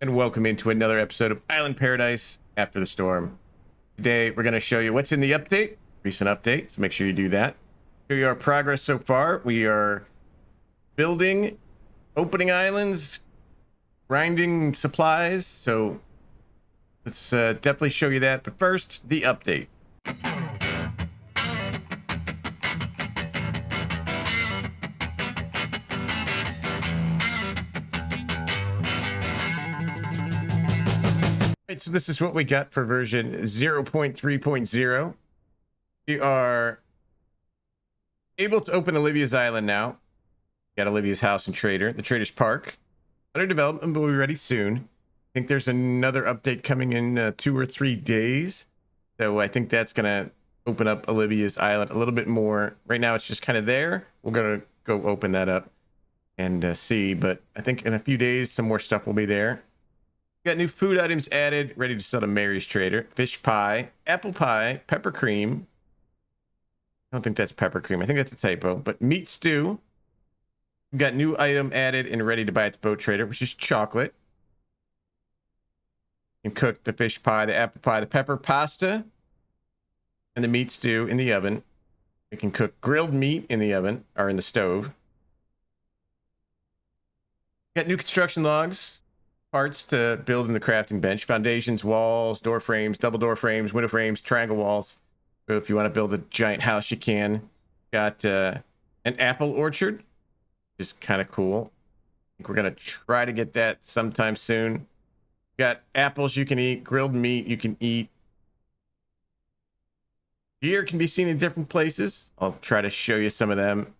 And welcome into another episode of Island Paradise After the Storm. Today, we're going to show you what's in the update, recent update, so make sure you do that. Show you our progress so far. We are building, opening islands, grinding supplies, so let's definitely show you that. But first, the update. Right, so this is what we got for version 0.3.0. We are able to open Olivia's Island now. Got Olivia's house and trader, the Trader's Park. Under development, but we'll be ready soon. I think there's another update coming in 2 or 3 days. So I think that's going to open up Olivia's Island a little bit more. Right now, it's just kind of there. We're going to go open that up and see. But I think in a few days, some more stuff will be there. Got new food items added, ready to sell to Mary's Trader. Fish pie, apple pie, pepper cream. I don't think that's pepper cream. I think that's a typo. But meat stew. We've got new item added and ready to buy at the Boat Trader, which is chocolate. You can cook the fish pie, the apple pie, the pepper pasta, and the meat stew in the oven. You can cook grilled meat in the oven or in the stove. Got new construction logs. Parts to build in the crafting bench: foundations, walls, door frames, double door frames, window frames, triangle walls. So if you want to build a giant house, you can. Got an apple orchard, which is kind of cool. I think we're gonna try to get that sometime soon. Got apples you can eat, grilled meat you can eat. Deer can be seen in different places. I'll try to show you some of them.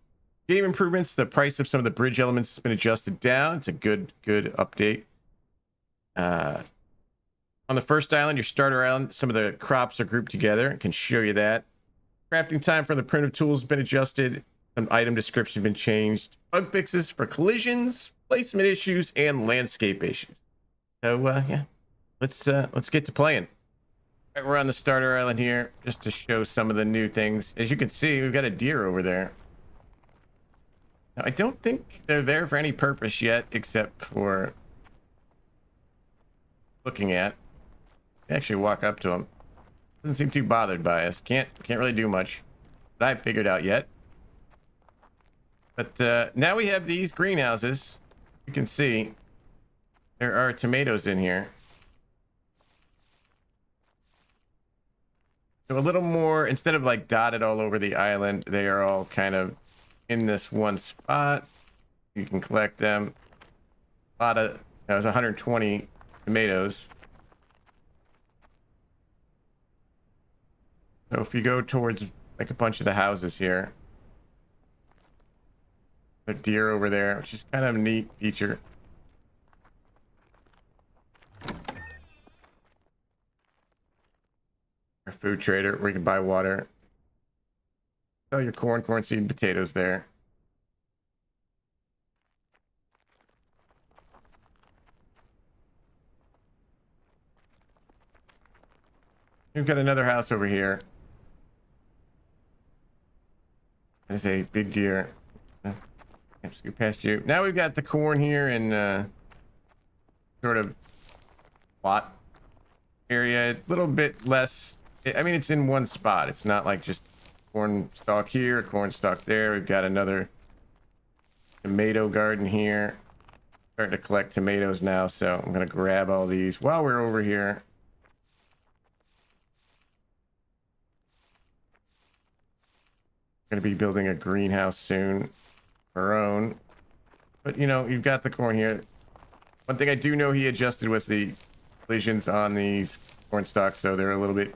Game improvements: the price of some of the bridge elements has been adjusted down. It's a good update. On the first island, your starter island, some of the crops are grouped together. I can show you that. Crafting time for the primitive tools has been adjusted. Some item description has been changed. Bug fixes for collisions, placement issues, and landscape issues. So yeah, let's get to playing. Right, we're on the starter island here, just to show some of the new things. As you can see, we've got a deer over there. Now, I don't think they're there for any purpose yet, except for looking at. Actually walk up to him. Doesn't seem too bothered by us. Can't really do much that I've figured out yet. But now we have these greenhouses. You can see there are tomatoes in here. So a little more, instead of like dotted all over the island, they are all kind of in this one spot. You can collect them. A lot of, that was 120 tomatoes. So if you go towards like a bunch of the houses here, a deer over there, which is kind of a neat feature. Our food trader where you can buy water. Sell your corn seed, and potatoes there. We've got another house over here. There's a big deer. Can't scoot past you. Now we've got the corn here in sort of plot area. It's a little bit less. I mean, it's in one spot. It's not like just corn stalk here, corn stalk there. We've got another tomato garden here. Starting to collect tomatoes now, so I'm gonna grab all these while we're over here. Going to be building a greenhouse soon, our own. But you know, you've got the corn here. One thing I do know he adjusted was the collisions on these corn stalks, so they're a little bit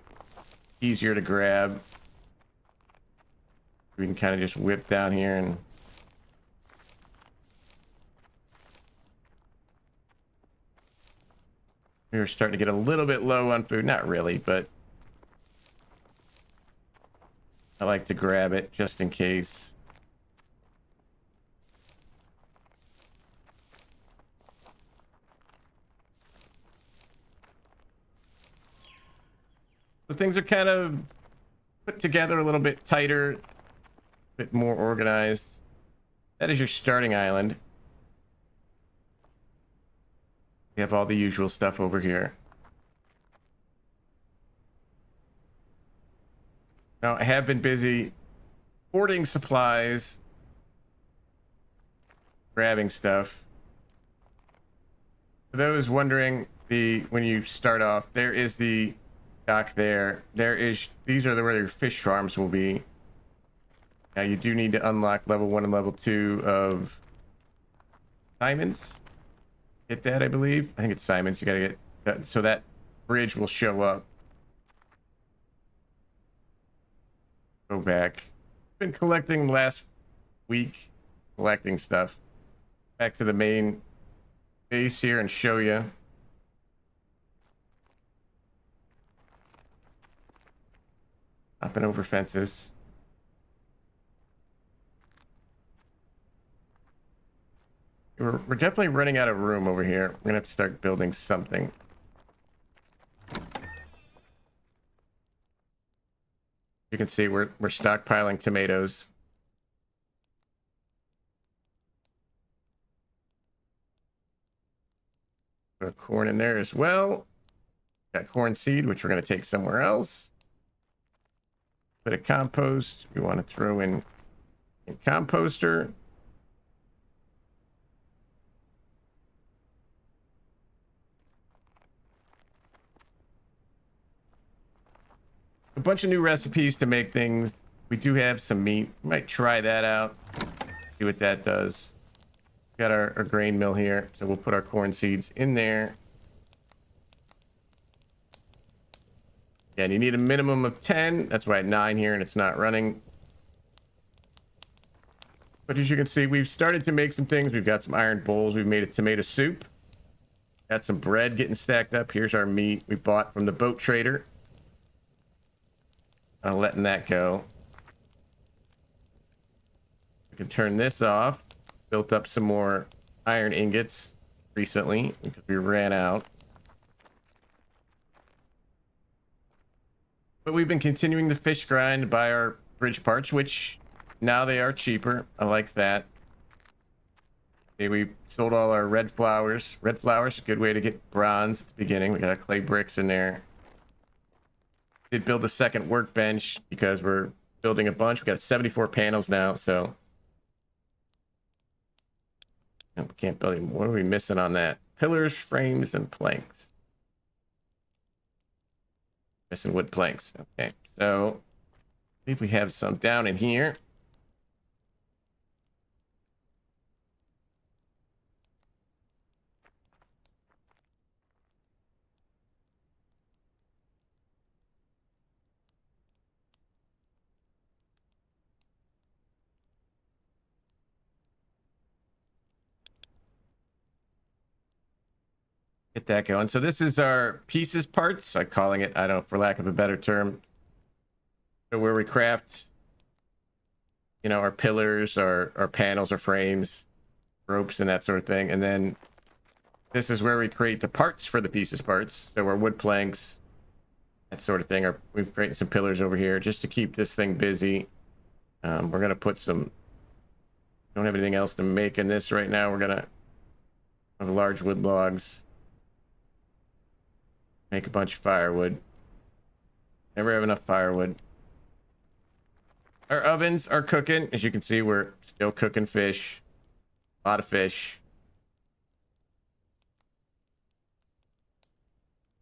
easier to grab. We can kind of just whip down here and we were starting to get a little bit low on food. Not really, but I like to grab it just in case. So things are kind of put together a little bit tighter, a bit more organized. That is your starting island. We have all the usual stuff over here. Now, I have been busy hoarding supplies, grabbing stuff. For those wondering, when you start off, there is the dock there. These are where your fish farms will be. Now, you do need to unlock level 1 and level 2 of Simon's. Get that, I believe. I think it's Simon's. You gotta get that, so that bridge will show up. Go back. Been collecting last week, collecting stuff. Back to the main base here and show you. Hopping over fences. We're definitely running out of room over here. We're gonna have to start building something. You can see we're stockpiling tomatoes. Put corn in there as well. Got corn seed, which we're gonna take somewhere else. Bit of compost. We want to throw in composter. A bunch of new recipes to make things. We do have some meat. We might try that out. See what that does. Got our grain mill here, so we'll put our corn seeds in there. Yeah, and you need a minimum of 10. That's why at 9 here and it's not running. But as you can see, we've started to make some things. We've got some iron bowls. We've made a tomato soup. Got some bread getting stacked up. Here's our meat we bought from the boat trader. Letting that go. We can turn this off. Built up some more iron ingots recently because we ran out. But we've been continuing the fish grind to buy our bridge parts, which now they are cheaper. I like that. Okay, we sold all our red flowers. Red flowers, a good way to get bronze at the beginning. We got our clay bricks in there. Did build a second workbench because we're building a bunch. We got 74 panels now, so no, we can't build anymore. What are we missing on that? Pillars, frames, and planks. Missing wood planks. Okay, so I believe we have some down in here. Get that going. So this is our pieces parts. I'm calling it, I don't know, for lack of a better term. So where we craft, you know, our pillars, our panels, our frames, ropes, and that sort of thing. And then this is where we create the parts for the pieces parts. So our wood planks, that sort of thing. We've created some pillars over here just to keep this thing busy. We're gonna put some. Don't have anything else to make in this right now. We're gonna have large wood logs. Make a bunch of firewood. Never have enough firewood. Our ovens are cooking. As you can see, we're still cooking fish. A lot of fish.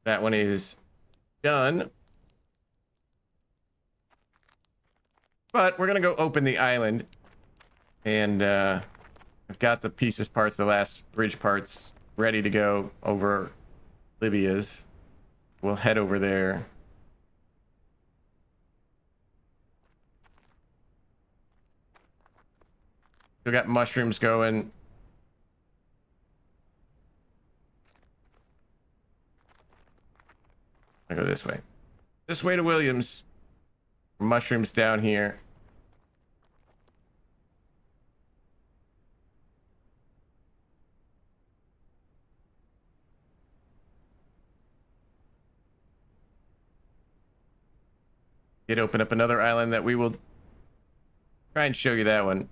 That one is done. But we're going to go open the island. And I've got the pieces parts, the last bridge parts, ready to go over Libya's. We'll head over there. We got mushrooms going. I go this way. This way to Williams. Mushrooms down here. Did open up another island that we will try and show you that one.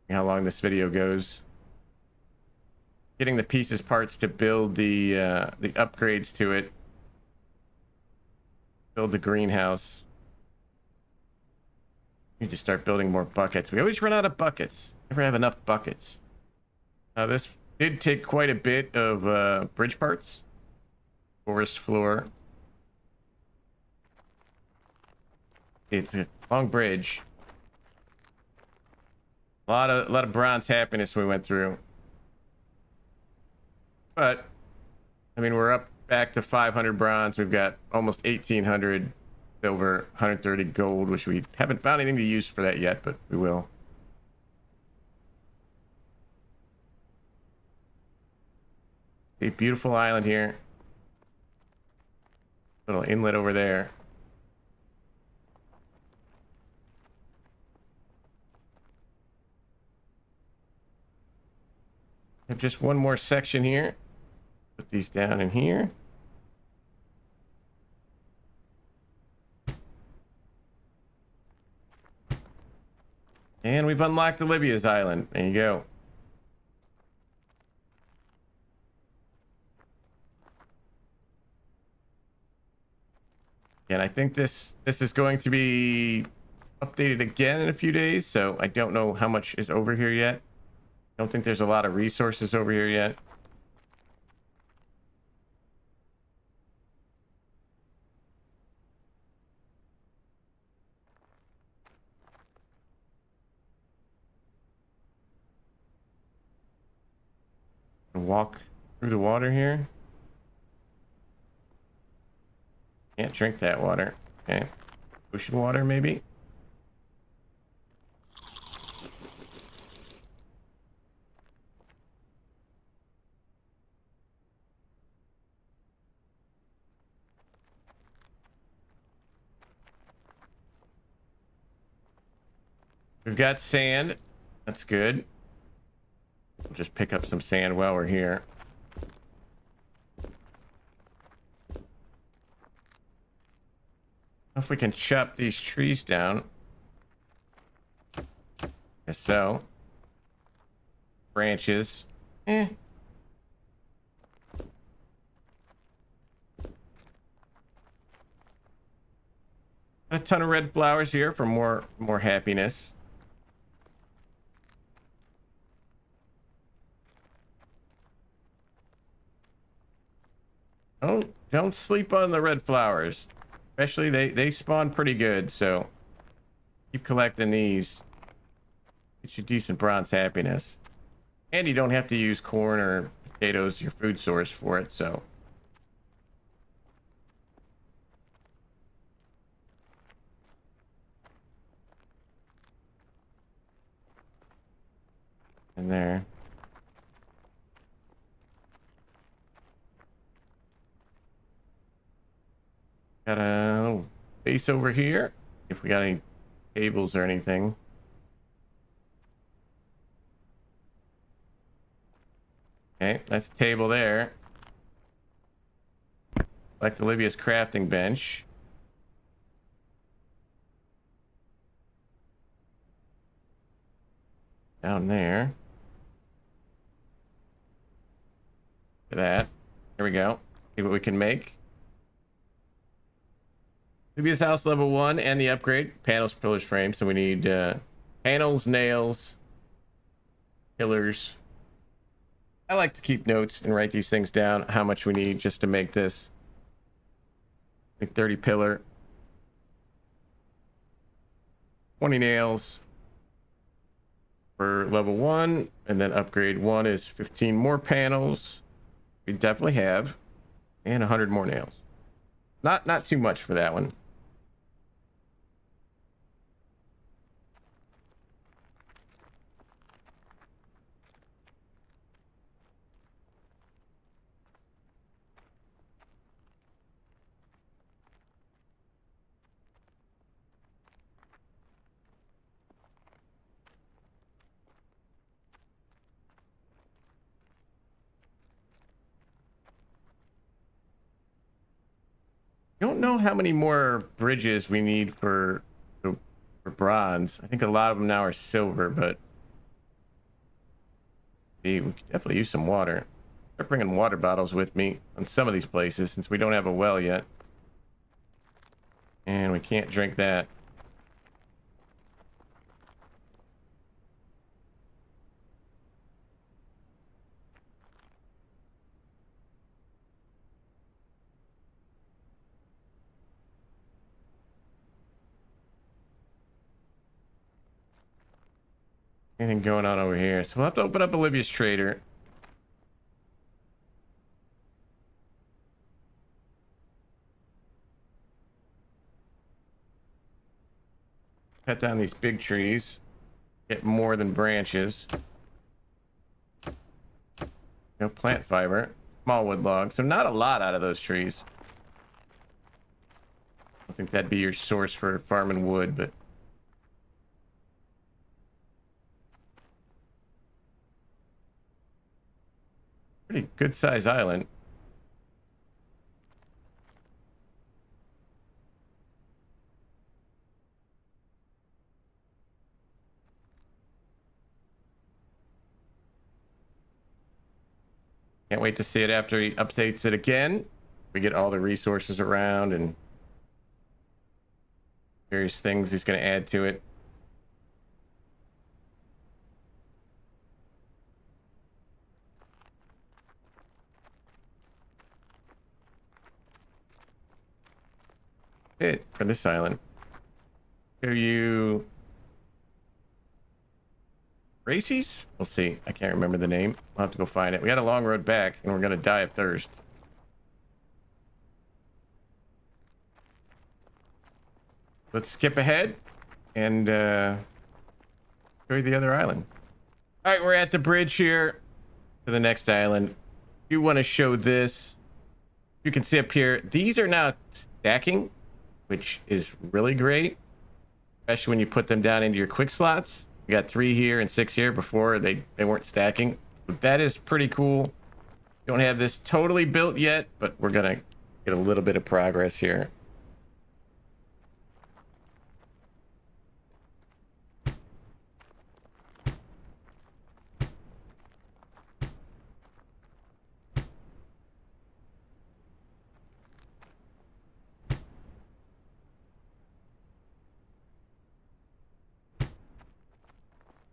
How long this video goes. getting the pieces parts to build the upgrades to it. Build the greenhouse. Need to start building more buckets. We always run out of buckets. Never have enough buckets. This did take quite a bit of bridge parts. Forest floor. It's a long bridge. A lot of bronze happiness we went through. But I mean, we're up back to 500 bronze. We've got almost 1800 silver, 130 gold, which we haven't found anything to use for that yet, but we will. A beautiful island here. Little inlet over there. Have just one more section here. Put these down in here. And we've unlocked Olivia's Island. There you go. And I think this is going to be updated again in a few days, so I don't know how much is over here yet. Don't think there's a lot of resources over here yet. Walk through the water here. Can't drink that water. Okay. Ocean water, maybe? We've got sand. That's good. We'll just pick up some sand while we're here. If we can chop these trees down. As so. Branches. A ton of red flowers here for more happiness. Don't sleep on the red flowers. Especially they spawn pretty good, so keep collecting these. Get you decent bronze happiness. And you don't have to use corn or potatoes, your food source, for it, so. In there. Got a little base over here. If we got any tables or anything. Okay, that's a table there. Like Olivia's crafting bench. Down there. Look at that. Here we go. See what we can make. Olivia's house level 1 and the upgrade. Panels, pillars, frames. So we need panels, nails, pillars. I like to keep notes and write these things down, how much we need just to make this. Make 30 pillar. 20 nails for level 1. And then upgrade 1 is 15 more panels. We definitely have. And 100 more nails. Not too much for that one. Don't know how many more bridges we need for bronze. I think a lot of them now are silver, but We could definitely use some water. Start bringing water bottles with me on some of these places since we don't have a well yet. And we can't drink that. Anything going on over here? So we'll have to open up Olivia's Trader. Cut down these big trees. Get more than branches. No plant fiber. Small wood logs. So not a lot out of those trees. I think that'd be your source for farming wood, but pretty good size island. Can't wait to see it after he updates it again. We get all the resources around and various things he's going to add to it. It for this island. Show you Gracie's? We'll see. I can't remember the name. I'll have to go find it. We got a long road back and we're going to die of thirst. Let's skip ahead and show you the other island. All right, we're at the bridge here to the next island. If you want to show this, you can see up here, these are now stacking, which is really great, especially when you put them down into your quick slots. You got 3 here and 6 here. Before they weren't stacking. But that is pretty cool. Don't have this totally built yet, but we're gonna get a little bit of progress here.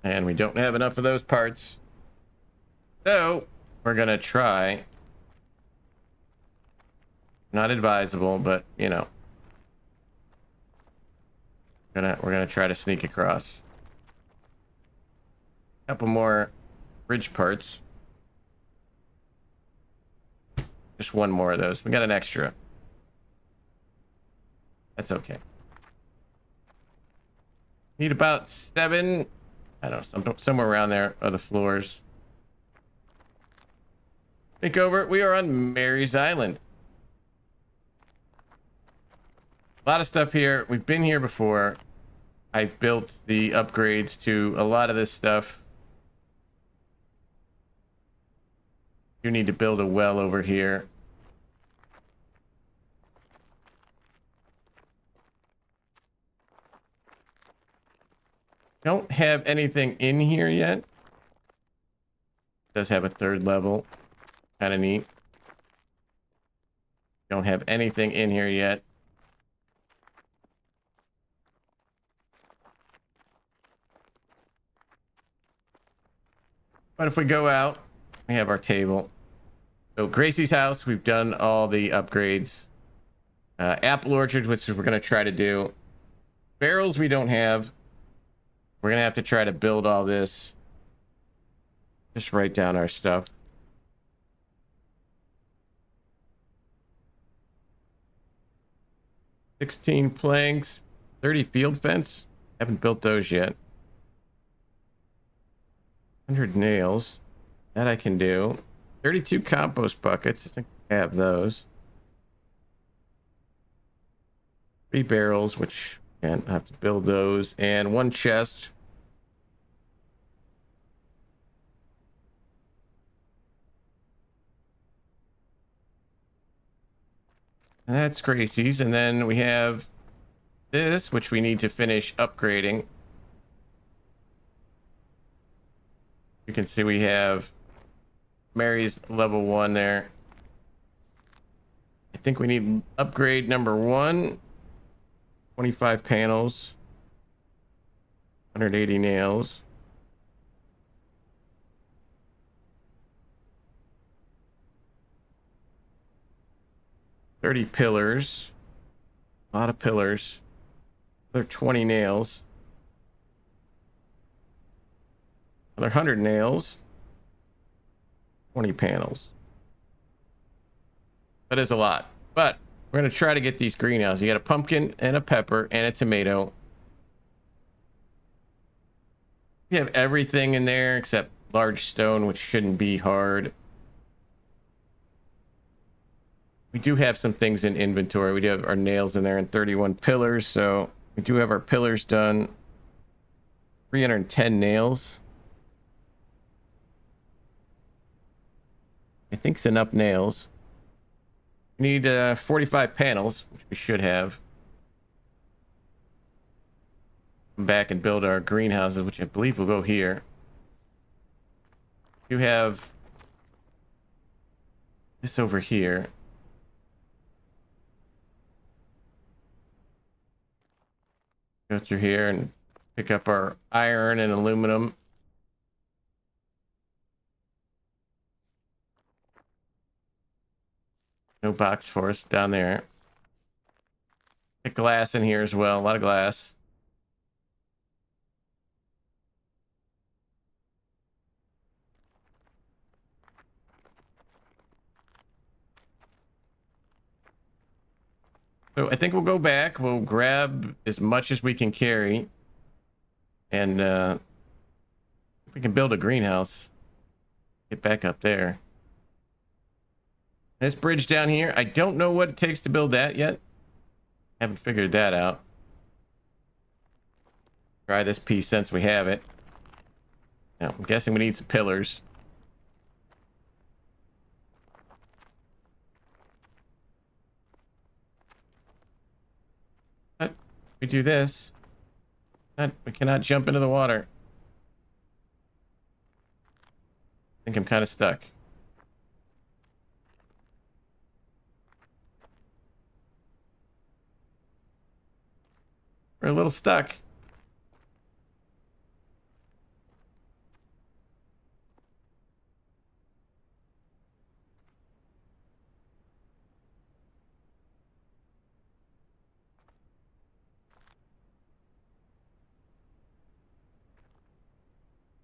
And we don't have enough of those parts. So we're gonna try. Not advisable, but you know. We're gonna try to sneak across. A couple more bridge parts. Just one more of those. We got an extra. That's okay. Need about 7. I don't know, somewhere around there are the floors. Think over it. We are on Mary's Island. A lot of stuff here. We've been here before. I've built the upgrades to a lot of this stuff. You need to build a well over here. Don't have anything in here yet. Does have a 3rd level. Kind of neat. Don't have anything in here yet. But if we go out, we have our table. So Gracie's house, we've done all the upgrades. Apple orchard, which we're going to try to do. Barrels we don't have. We're going to have to try to build all this. Just write down our stuff. $16 planks, 30 field fence. Haven't built those yet. 100 nails. That I can do. 32 compost buckets. I think I have those. 3 barrels, which again, I have to build those. And 1 chest. And that's Gracie's. And then we have this, which we need to finish upgrading. You can see we have Mary's level 1 there. I think we need upgrade number 1. 25 panels. 180 nails. $30 pillars. A lot of pillars. Another 20 nails. Another 100 nails. 20 panels. That is a lot. But we're going to try to get these greenhouses. You got a pumpkin and a pepper and a tomato. We have everything in there except large stone, which shouldn't be hard. We do have some things in inventory. We do have our nails in there and 31 pillars. So we do have our pillars done. 310 nails. I think it's enough nails. We need 45 panels, which we should have. Come back and build our greenhouses, which I believe will go here. You have this over here. Go through here and pick up our iron and aluminum. No box for us down there. Get glass in here as well. A lot of glass. So I think we'll go back. We'll grab as much as we can carry. And if we can build a greenhouse, get back up there. This bridge down here, I don't know what it takes to build that yet. Haven't figured that out. Try this piece since we have it. Now, I'm guessing we need some pillars. But we do this. We cannot jump into the water. I think I'm kind of stuck. We're a little stuck.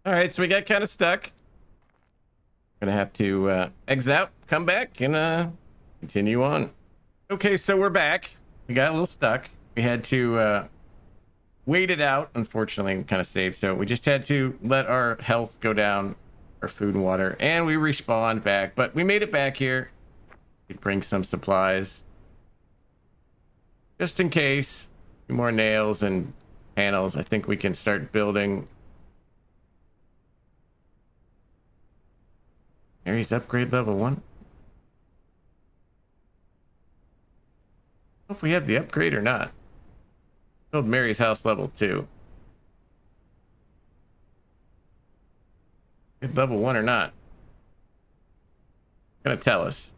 All right, so we got kind of stuck. Gonna have to exit out, come back, and continue on. Okay, so we're back. We got a little stuck. We had to wait it out. Unfortunately, kind of saved. So we just had to let our health go down, our food and water, and we respawned back. But we made it back here. We bring some supplies. Just in case. A few more nails and panels. I think we can start building. Mary's upgrade level 1. I don't know if we have the upgrade or not. Build Mary's house level 2. Good level 1 or not? Gonna tell us.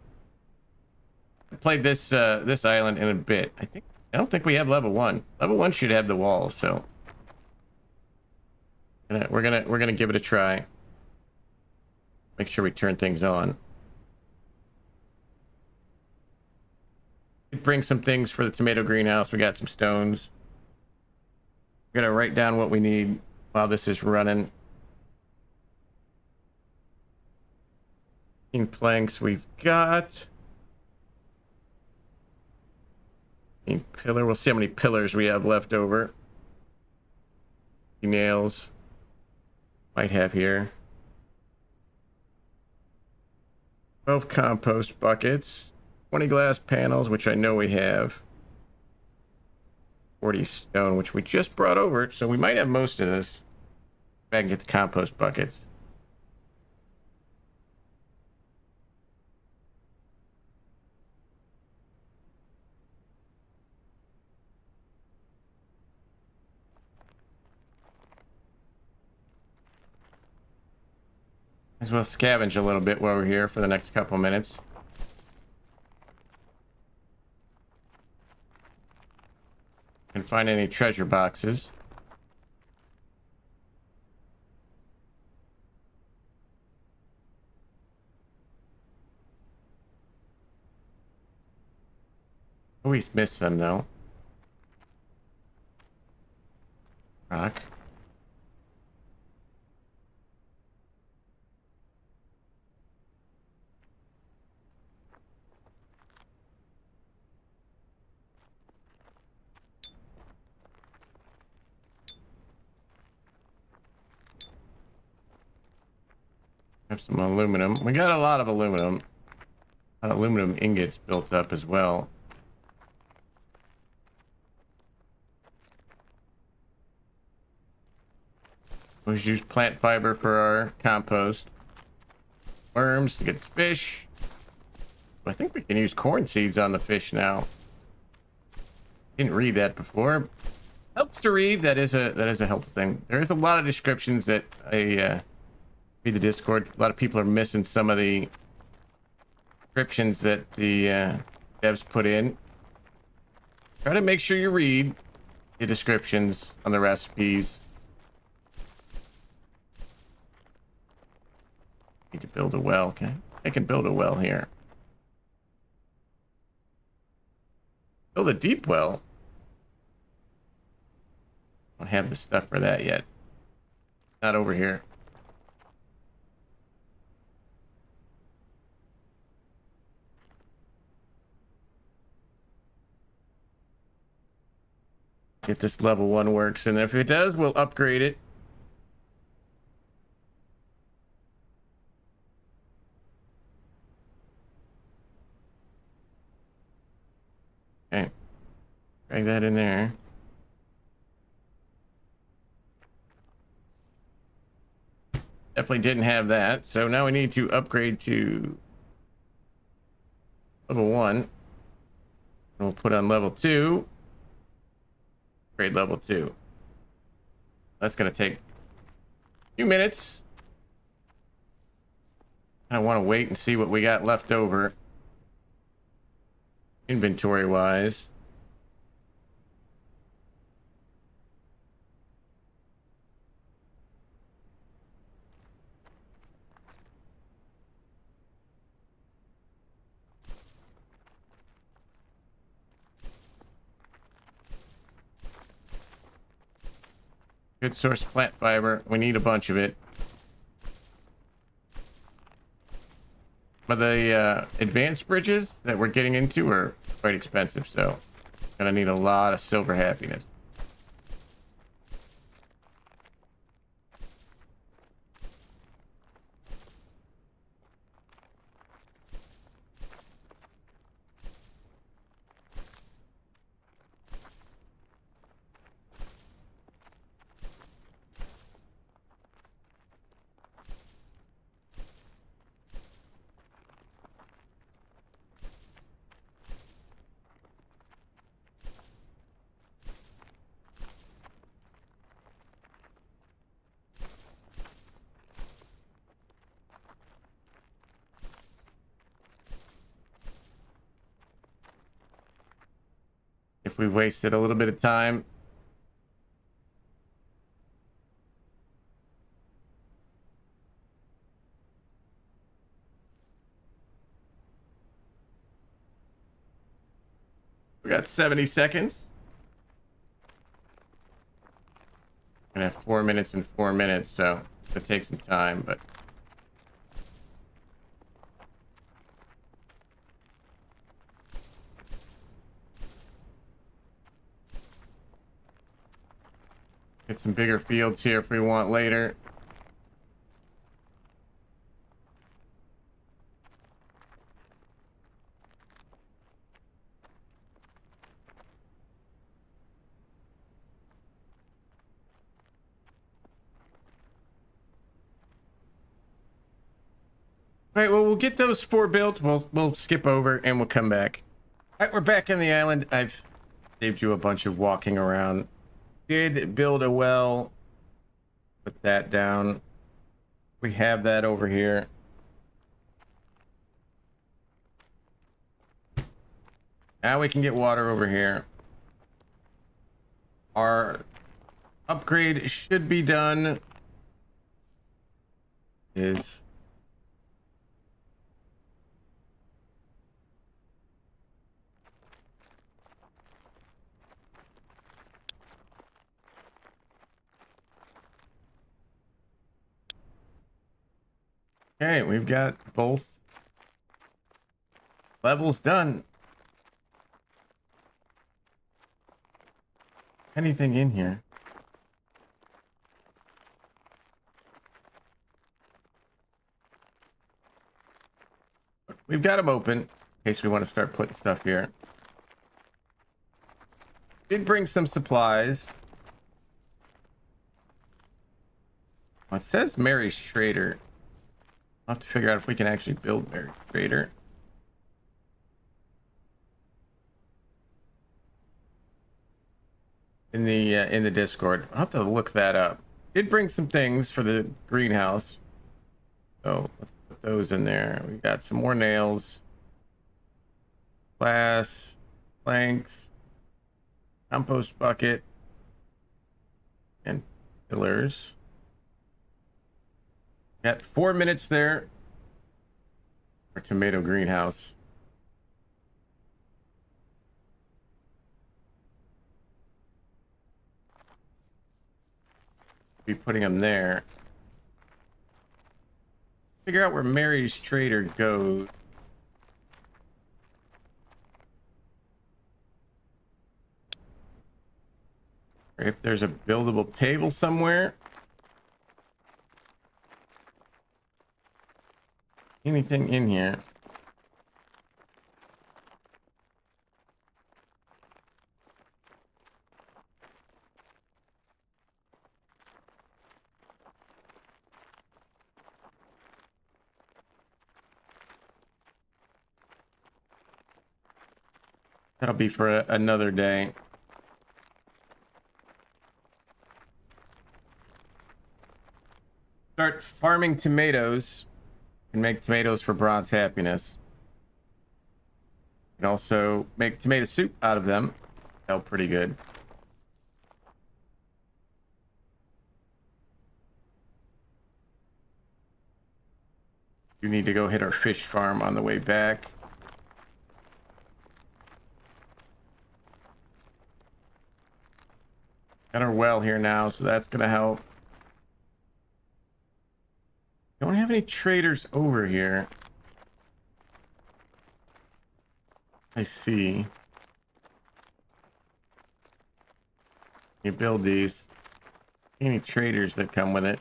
I played this this island in a bit. I don't think we have level 1. Level 1 should have the walls, so we're gonna give it a try. Make sure we turn things on. Bring some things for the tomato greenhouse. We got some stones. We're gonna write down what we need while this is running. Planks we've got. Pillar. We'll see how many pillars we have left over. Nails. Might have here. 12 compost buckets. 20 glass panels, which I know we have. 40 stone, which we just brought over, so we might have most of this. Back and get the compost buckets. As well scavenge a little bit while we're here for the next couple minutes. Can find any treasure boxes. Always miss some though. Rock. Have some aluminum. We got a lot of aluminum. A lot of aluminum ingots built up as well. We use plant fiber for our compost. Worms to get fish. I think we can use corn seeds on the fish now. Didn't read that before. Helps to read. That is a helpful thing. There is a lot of descriptions that I read the Discord. A lot of people are missing some of the descriptions that the devs put in. Try to make sure you read the descriptions on the recipes. Need to build a well. Okay, I can build a well here. Build a deep well. Don't have the stuff for that yet. Not over here. If this level 1 works, and if it does, we'll upgrade it. Okay, drag that in there. Definitely didn't have that, so now we need to upgrade to level 1. We'll put on level 2. Upgrade level 2. That's gonna take a few minutes. I want to wait and see what we got left over inventory wise. Good source plant fiber. We need a bunch of it. But the advanced bridges that we're getting into are quite expensive, so gonna need a lot of silver happiness. If we wasted a little bit of time. We got 70 seconds. And have 4 minutes and 4 minutes, so it takes some time, but get some bigger fields here if we want later. All right, well, we'll get those 4 built. We'll skip over and we'll come back. All right, we're back on the island. I've saved you a bunch of walking around. Did build a well. Put that down. We have that over here. Now we can get water over here. Our upgrade should be done. Is okay, we've got both levels done. Anything in here? We've got them open in case we want to start putting stuff here. Did bring some supplies. Well, it says Mary's Trader. I'll have to figure out if we can actually build Mary's Trader. In the Discord. I'll have to look that up. Did bring some things for the greenhouse. So let's put those in there. We got some more nails. Glass. Planks. Compost bucket. And pillars. Got 4 minutes there. Our tomato greenhouse. Be putting them there. Figure out where Mary's Trader goes. Or if there's a buildable table somewhere. Anything in here? That'll be for another day. Start farming tomatoes and make tomatoes for bronze happiness. You can also make tomato soup out of them. Felt pretty good. You need to go hit our fish farm on the way back. Got our well here now, so that's gonna help. Don't have any traders over here. I see. You build these. Any traders that come with it.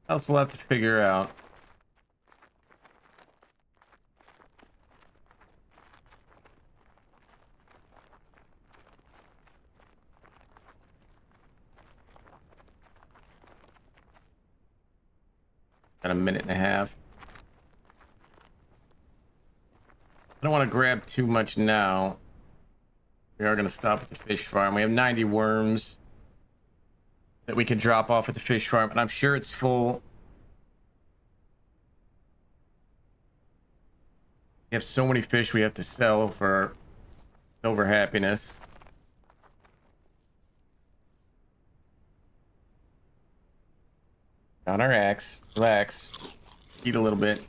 Else we'll have to figure out. Got a minute and a half. I don't want to grab too much now. We are going to stop at the fish farm. We have 90 worms that we can drop off at the fish farm, and I'm sure it's full. We have so many fish we have to sell for silver happiness. On our axe. Relax. Eat a little bit.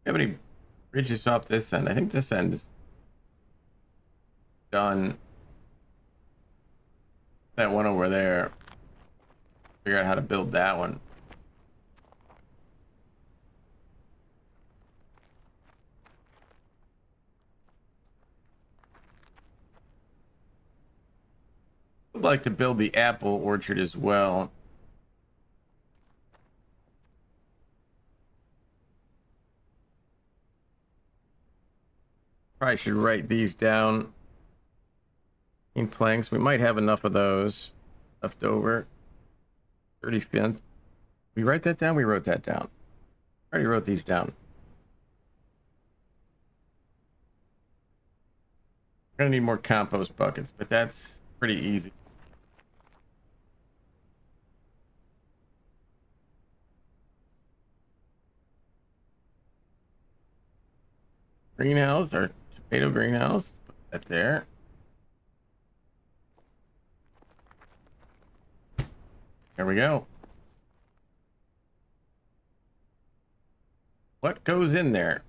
Have any bridges off this end? I think this end is done. That one over there. Figure out how to build that one. Would like to build the apple orchard as well. Probably should write these down in planks. We might have enough of those left over. 35th. We write that down? We wrote that down. I already wrote these down. We're gonna need more compost buckets, but that's pretty easy. Greenhouse, our tomato greenhouse. Put that there. There we go. What goes in there?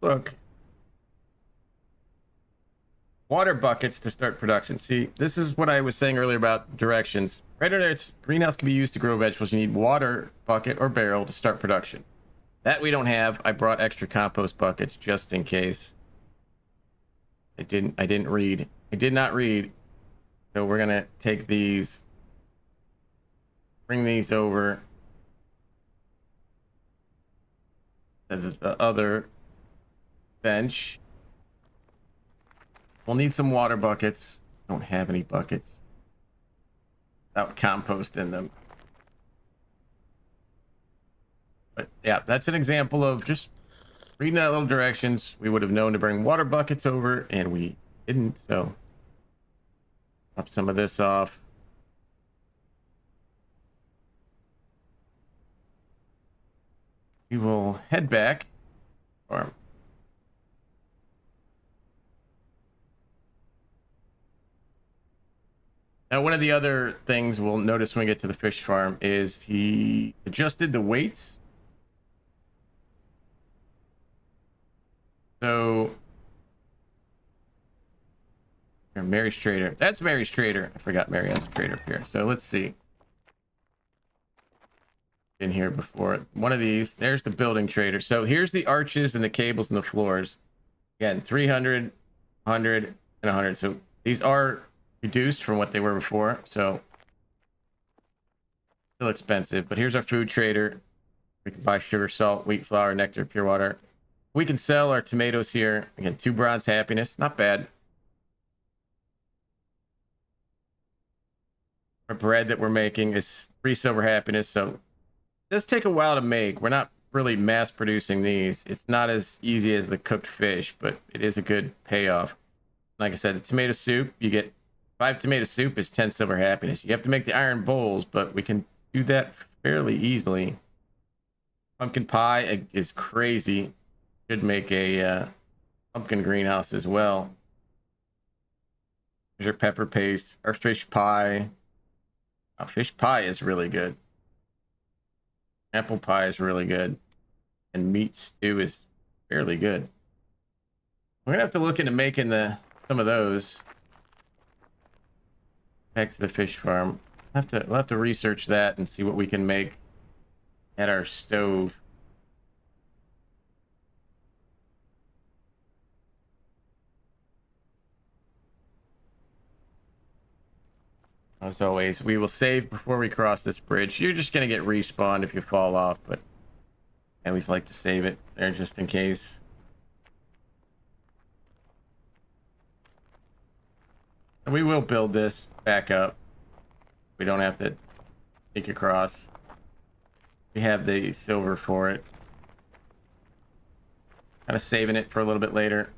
Look. Water buckets to start production. See, this is what I was saying earlier about directions. Right under there, it's greenhouse can be used to grow vegetables. You need water bucket or barrel to start production. That we don't have. I brought extra compost buckets just in case. I didn't read. I did not read. So we're gonna take these, bring these over to the other bench. We'll need some water buckets. Don't have any buckets without compost in them. But yeah, that's an example of just reading that little directions. We would have known to bring water buckets over, and we didn't. So drop some of this off. We will head back. Or now, one of the other things we'll notice when we get to the fish farm is he adjusted the weights. So, Mary's Trader. That's Mary's Trader. I forgot Mary has a trader up here. So let's see. In here before one of these. There's the building trader. So here's the arches and the cables and the floors. Again, 300, 100, and 100. So these are reduced from what they were before. So still expensive. But here's our food trader. We can buy sugar, salt, wheat flour, nectar, pure water. We can sell our tomatoes here. Again, 2 bronze happiness. Not bad. Our bread that we're making is 3 silver happiness. So it does take a while to make. We're not really mass producing these. It's not as easy as the cooked fish, but it is a good payoff. Like I said, the tomato soup, you get 5 tomato soup is 10 silver happiness. You have to make the iron bowls, but we can do that fairly easily. Pumpkin pie is crazy. Should make a pumpkin greenhouse as well. There's our pepper paste, our fish pie. Oh, fish pie is really good. Apple pie is really good. And meat stew is fairly good. We're gonna have to look into making some of those. Back to the fish farm. We'll have to research that and see what we can make at our stove. As always, we will save before we cross this bridge. You're just gonna get respawned if you fall off, but I always like to save it there just in case. And we will build this back up. We don't have to take across. We have the silver for it. Kind of saving it for a little bit later.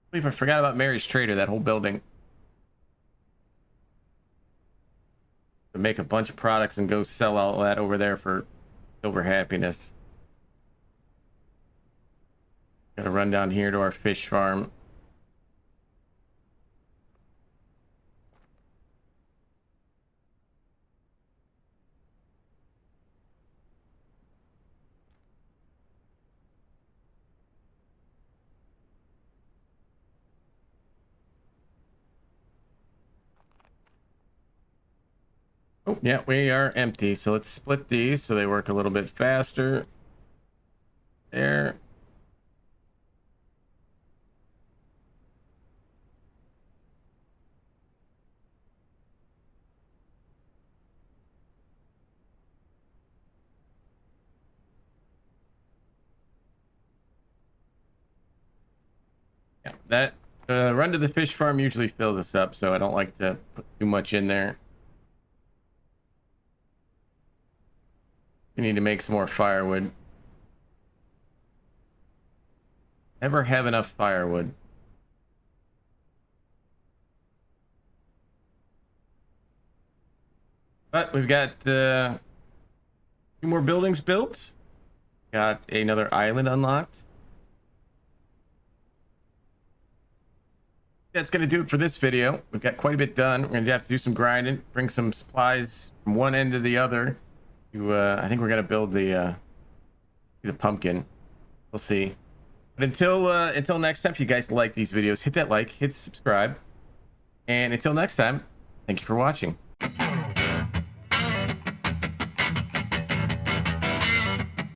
I believe I forgot about Mary's Trader, that whole building. To make a bunch of products and go sell all that over there for silver happiness. Gotta run down here to our fish farm. Oh, yeah, we are empty. So let's split these so they work a little bit faster. there. Yeah, that run to the fish farm usually fills us up, so I don't like to put too much in there. We need to make some more firewood. Never have enough firewood. But we've got 2 more buildings built. Got another island unlocked. That's going to do it for this video. We've got quite a bit done. We're going to have to do some grinding, bring some supplies from one end to the other. I think we're going to build the pumpkin. We'll see. But until next time, if you guys like these videos, hit that like, hit subscribe. And until next time, thank you for watching.